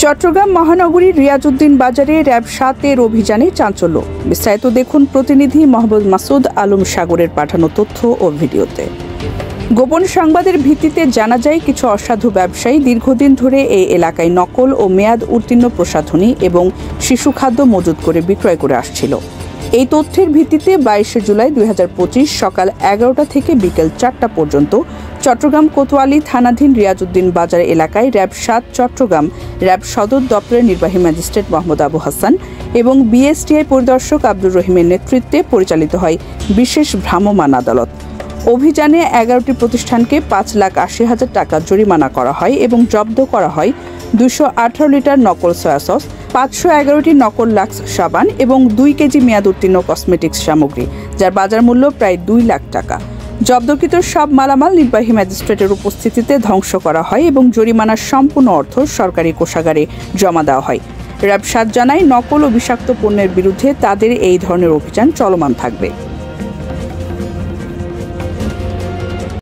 চট্টগ্রাম মহানগরীর রিয়াজউদ্দিন বাজারে র‍্যাব ৭-এর অভিযানে চাঞ্চল্য। বিস্তারিত দেখুন প্রতিনিধি মোহাম্মদ মাসুদ আলম সাগরের পাঠানো তথ্য ও ভিডিওতে। গোপন সংবাদের ভিত্তিতে জানা যায়, কিছু অসাধু ব্যবসায়ী দীর্ঘদিন ধরে এই এলাকায় নকল ও মেয়াদ উত্তীর্ণ প্রসাধনী এবং শিশু খাদ্য মজুত করে বিক্রয় করে আসছিল। এই তথ্যের ভিত্তিতে ২২ জুলাই ২০২৫ সকাল ১১টা থেকে বিকেল ৪টা পর্যন্ত চট্টগ্রাম কোতোয়ালি থানাধীন রিয়াজউদ্দিন বাজার এলাকায় র‍্যাব ৭ চট্টগ্রাম র‍্যাব সদর দপ্তরের নির্বাহী ম্যাজিস্ট্রেট মোহাম্মদ আবু হাসান এবং বিএসটিআই পরিদর্শক আব্দুর রহিমের নেতৃত্বে পরিচালিত হয় বিশেষ ভ্রাম্যমাণ আদালত। অভিযানে ১১টি প্রতিষ্ঠানকে ৫,৮০,০০০ টাকা জরিমানা করা হয় এবং জব্দ করা হয় ২১৮ লিটার নকল সয়া সস, ৫১১টি নকল লাক্স সাবান এবং ২ কেজি মেয়াদ উত্তীর্ণ কসমেটিক্স সামগ্রী, যার বাজার মূল্য প্রায় ২ লাখ টাকা। জব্দকৃত সব মালামাল নির্বাহী ম্যাজিস্ট্রেটের উপস্থিতিতে ধ্বংস করা হয় এবং জরিমানার সম্পূর্ণ অর্থ সরকারি কোষাগারে জমা দেওয়া হয়। র‍্যাব ৭ জানায়, নকল ও বিষাক্ত পণ্যের বিরুদ্ধে তাদের এই ধরনের অভিযান চলমান থাকবে।